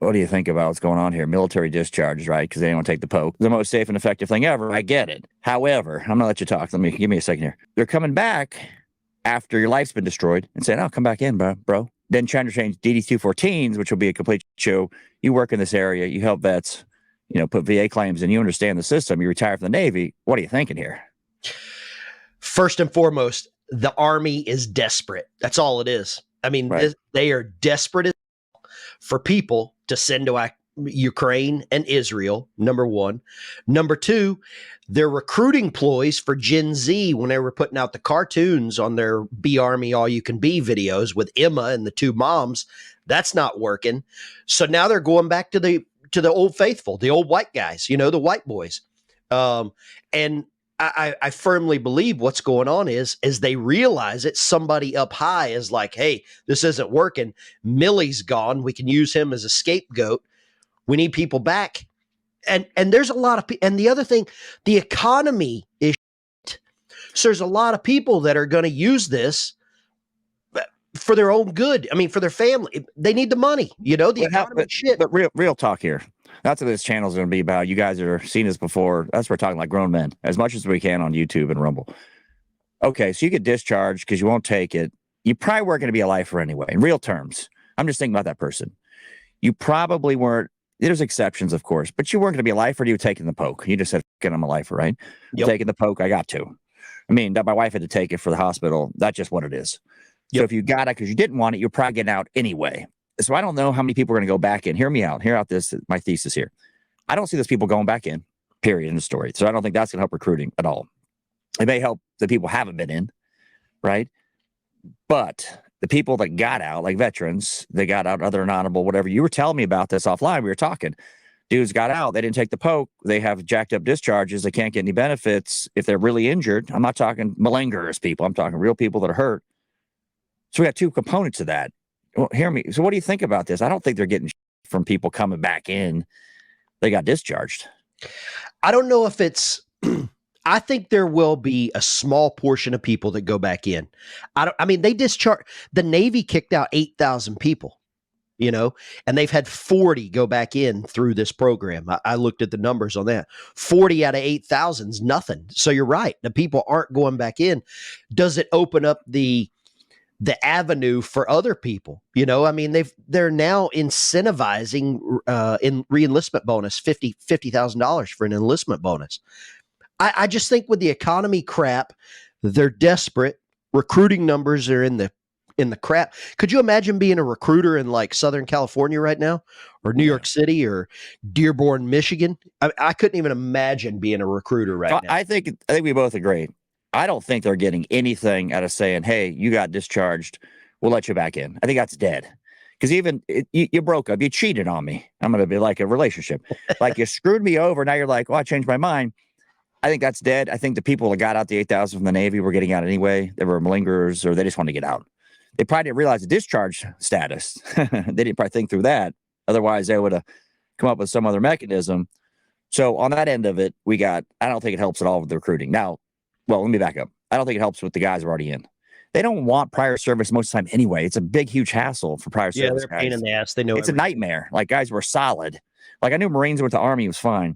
what do you think about what's going on here? Military discharges, right? Because they don't take the poke. The most safe and effective thing ever. I get it. However, I'm going to let you talk. Give me a second here. They're coming back after your life's been destroyed and saying, oh, come back in, bro. Then trying to change DD-214s, which will be a complete show. You work in this area. You help vets, put VA claims and you understand the system. You retire from the Navy. What are you thinking here? First and foremost, the Army is desperate. That's all it is. I mean, Right. they are desperate for people to send to Ukraine and Israel, number one. Number two, they're recruiting ploys for Gen Z when they were putting out the cartoons on their Be Army All You Can Be videos with Emma and the two moms. That's not working. So now they're going back to the old faithful, the old white guys, the white boys. And I firmly believe what's going on is they realize it. Somebody up high is like, hey, this isn't working. Millie's gone. We can use him as a scapegoat. We need people back. And there's a lot of people. And the other thing, the economy is shit. So there's a lot of people that are going to use this for their own good. I mean, for their family. They need the money. The economy is shit. But real talk here. That's what this channel is going to be about. You guys are seen this before. That's what we're talking like grown men as much as we can on YouTube and Rumble. Okay, so you get discharged because you won't take it. You probably weren't going to be a lifer anyway. In real terms, I'm just thinking about that person. You probably weren't. There's exceptions, of course, but you weren't going to be a lifer. You were taking the poke. You just said, I'm a lifer, right? Yep. Taking the poke, I got to. I mean, my wife had to take it for the hospital. That's just what it is. Yep. So if you got it because you didn't want it, you're probably getting out anyway. So I don't know how many people are going to go back in. Hear me out. Hear out my thesis here. I don't see those people going back in, period, in the story. So I don't think that's going to help recruiting at all. It may help the people who haven't been in, right? But the people that got out, like veterans, they got out, other honorable, whatever. You were telling me about this offline. We were talking. Dudes got out. They didn't take the poke. They have jacked up discharges. They can't get any benefits if they're really injured. I'm not talking malingerers people. I'm talking real people that are hurt. So we got two components of that. Well, hear me. So what do you think about this? I don't think they're getting from people coming back in. They got discharged. I don't know if it's, I think there will be a small portion of people that go back in. They discharge, the Navy kicked out 8,000 people, and they've had 40 go back in through this program. I looked at the numbers on that. 40 out of 8,000 is nothing. So you're right. The people aren't going back in. Does it open up the avenue for other people? They're now incentivizing in re-enlistment bonus, $50,000 for an enlistment bonus. I just think with the economy crap, they're desperate. Recruiting numbers are in the crap. Could you imagine being a recruiter in like Southern California right now, or New York City, or Dearborn, Michigan? I couldn't even imagine being a recruiter right now. I think we both agree. I don't think they're getting anything out of saying, hey, you got discharged. We'll let you back in. I think that's dead. Because even you broke up, you cheated on me. I'm going to be like a relationship. Like you screwed me over. Now you're like, I changed my mind. I think that's dead. I think the people that got out the 8,000 from the Navy were getting out anyway. They were malingerers or they just wanted to get out. They probably didn't realize the discharge status. They didn't probably think through that. Otherwise, they would have come up with some other mechanism. So on that end of it, I don't think it helps at all with the recruiting. Now, well, let me back up. I don't think it helps with the guys who are already in. They don't want prior service most of the time anyway. It's a big, huge hassle for prior service. Yeah, they're a pain in the ass. They know it's everything. A nightmare. Like guys were solid. Like I knew Marines went to Army, it was fine,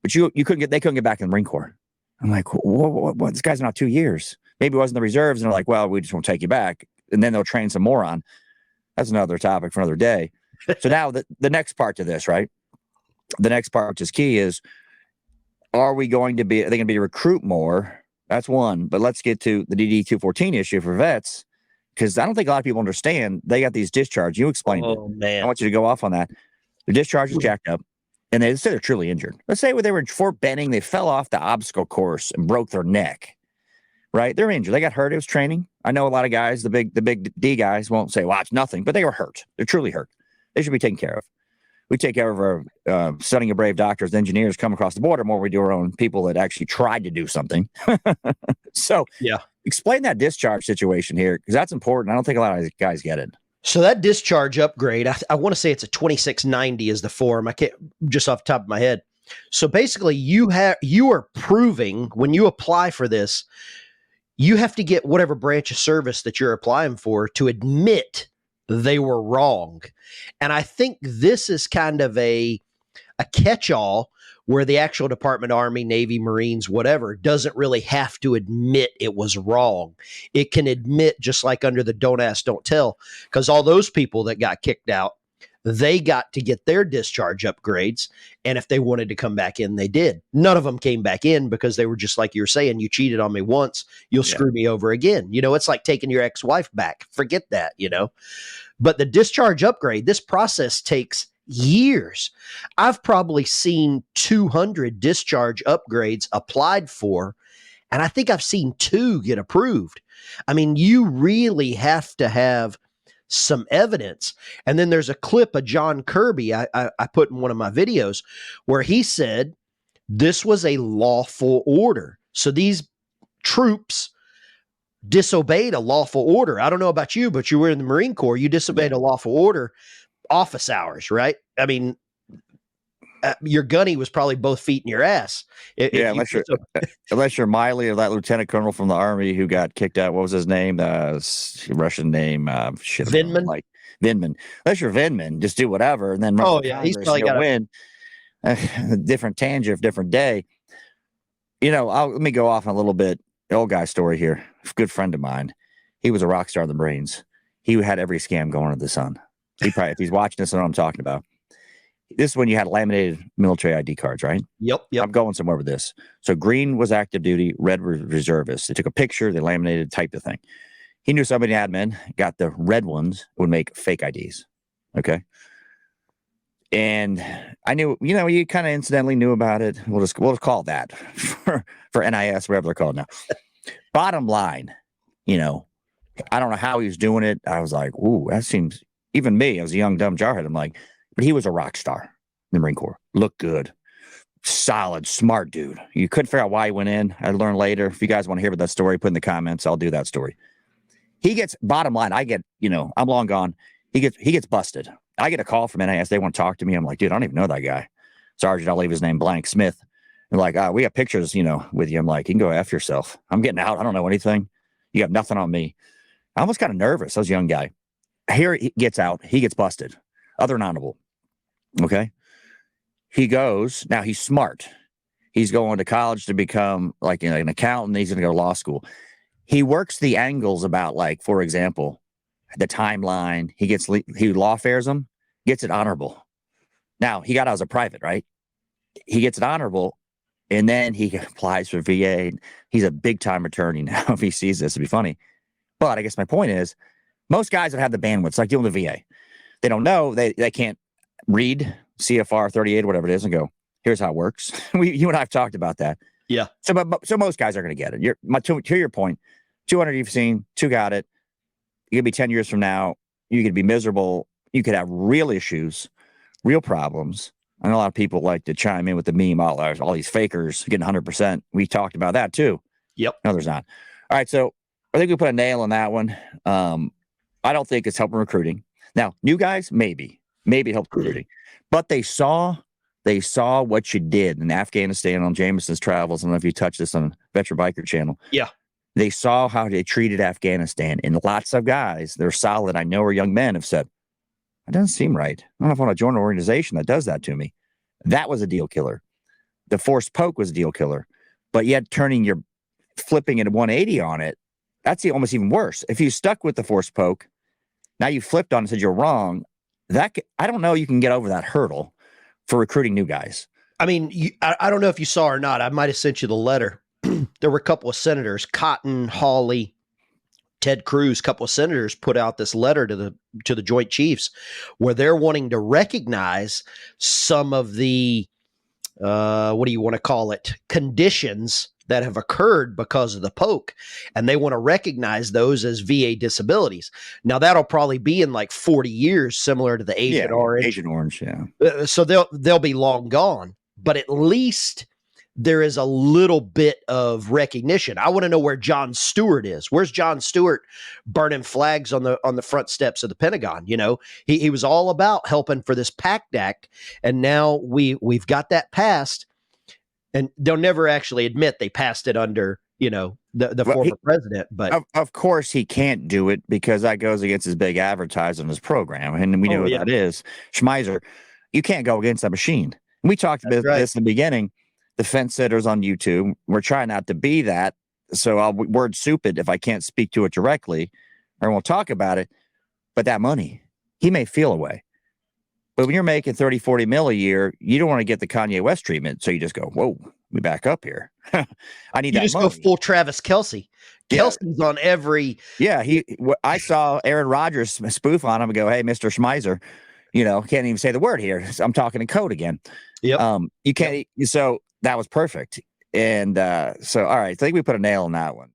but they couldn't get back in the Marine Corps. I'm like, what? This guy's not 2 years. Maybe it wasn't the reserves, and they're like, well, we just won't take you back, and then they'll train some moron. That's another topic for another day. So now the next part to this, right? The next part, which is key, is are they going to be recruit more? That's one. But let's get to the DD-214 issue for vets, because I don't think a lot of people understand they got these discharges. You explained it. Man. I want you to go off on that. The discharge is jacked up, and they say they're truly injured. Let's say they were in Fort Benning, they fell off the obstacle course and broke their neck. Right? They're injured. They got hurt. It was training. I know a lot of guys, the big D guys won't say, well, it's nothing, but they were hurt. They're truly hurt. They should be taken care of. We take care of our studying of brave doctors, engineers come across the border more. We do our own people that actually tried to do something. So yeah, explain that discharge situation here, because that's important. I don't think a lot of guys get it. So that discharge upgrade, I want to say it's a 2690 is the form. I can't just off the top of my head. So basically you are proving when you apply for this, you have to get whatever branch of service that you're applying for to admit they were wrong. And I think this is kind of a catch-all where the actual Department, Army, Navy, Marines, whatever, doesn't really have to admit it was wrong. It can admit, just like under the don't ask, don't tell, because all those people that got kicked out, they got to get their discharge upgrades. And if they wanted to come back in, they did. None of them came back in because they were just like you were saying, you cheated on me once, you'll screw me over again. You know, it's like taking your ex-wife back. Forget that, you know. But the discharge upgrade, this process takes years. I've probably seen 200 discharge upgrades applied for, and I think I've seen 2 get approved. I mean, you really have to have some evidence. And then there's a clip of John Kirby I put in one of my videos where he said this was a lawful order. So these troops disobeyed a lawful order. I don't know about you, but you were in the Marine Corps. You disobeyed a lawful order, office hours, right? I mean, your gunny was probably both feet in your ass. Unless you're Miley or that lieutenant colonel from the Army who got kicked out. What was his name? Russian name. Vindman. Like Vindman. Unless you're Vindman, just do whatever and then run for Congress, he's probably got to win. Different tangent, different day. You know, let me go off on a little bit. The old guy story here. A good friend of mine. He was a rock star in the Marines. He had every scam going under the sun. He probably, if he's watching this, I know what I'm talking about. This is when you had laminated military ID cards, right? Yep. I'm going somewhere with this. So green was active duty, red was reservist. They took a picture, they laminated, typed the thing. He knew somebody in admin got the red ones would make fake IDs. Okay. And I knew, you know, you kind of incidentally knew about it. We'll just call it that for NIS, whatever they're called now. Bottom line, you know, I don't know how he was doing it. I was like, ooh, that seems, even me, I was a young, dumb jarhead. I'm like, but he was a rock star in the Marine Corps. Looked good. Solid, smart dude. You couldn't figure out why he went in. I learned later. If you guys want to hear about that story, put in the comments. I'll do that story. He gets, bottom line, I get, you know, I'm long gone. He gets busted. I get a call from NIS. They want to talk to me. I'm like, dude, I don't even know that guy. Sergeant, I'll leave his name blank, Smith. They're like, we got pictures, you know, with you. I'm like, you can go F yourself. I'm getting out. I don't know anything. You have nothing on me. I almost got nervous. I was a young guy. Here he gets out. He gets busted. Other than honorable. Okay. He goes, now he's smart. He's going to college to become like, you know, an accountant. He's going to go to law school. He works the angles about, like, for example, the timeline. He law fairs them, gets it honorable. Now he got out as a private, right? He gets it honorable, and then he applies for VA. He's a big time attorney now. If he sees this, it'd be funny. But I guess my point is, most guys that have the bandwidth, it's like dealing with the VA. They don't know, they can't read CFR 38 or whatever it is and go, here's how it works. You and I have talked about that. Yeah. So most guys are going to get it. To your point, 200 you've seen, 2 got it. You could be 10 years from now. You could be miserable. You could have real issues, real problems. I know a lot of people like to chime in with the meme, all these fakers getting 100%. We talked about that too. Yep. No, there's not. All right. So I think we put a nail on that one. I don't think it's helping recruiting. Now, new guys, maybe it helped recruiting. But they saw what you did in Afghanistan on Jameson's travels. I don't know if you touched this on Veteran Biker channel. Yeah. They saw how they treated Afghanistan. And lots of guys, they're solid, I know, are young men, have said, it doesn't seem right. I don't know if I want to join an organization that does that to me. That was a deal killer. The forced poke was a deal killer. But yet flipping it 180 on it, that's almost even worse. If you stuck with the forced poke, now you flipped on and said you're wrong, I don't know you can get over that hurdle for recruiting new guys. I mean, I don't know if you saw or not. I might have sent you the letter. There were a couple of senators, Cotton, Hawley, Ted Cruz, a couple of senators put out this letter to the Joint Chiefs where they're wanting to recognize some of the, what do you want to call it, conditions that have occurred because of the poke. And they want to recognize those as VA disabilities. Now, that'll probably be in like 40 years, similar to the Agent Orange. Agent Orange, yeah. So they'll be long gone. But at least there is a little bit of recognition. I want to know where John Stewart is. Where's John Stewart burning flags on the front steps of the Pentagon? You know, he was all about helping for this PACT Act, and now we've got that passed, and they'll never actually admit they passed it under the Well, former president. But of course he can't do it because that goes against his big advertising, his program, and we know who that is, Schmeiser. You can't go against that machine. We talked about this in the beginning. The fence sitters on YouTube. We're trying not to be that, so I'll word soup it if I can't speak to it directly, or we'll talk about it. But that money, he may feel away. But when you're making 30, 40 mil a year, you don't want to get the Kanye West treatment. So you just go, whoa, we back up here. I need you that just money. go full Travis Kelce. Kelsey's on every. Yeah, I saw Aaron Rodgers spoof on him and go, hey, Mr. Schmeiser, can't even say the word here. I'm talking in code again. Yep. You can't. So that was perfect. And so, all right, I think we put a nail in that one.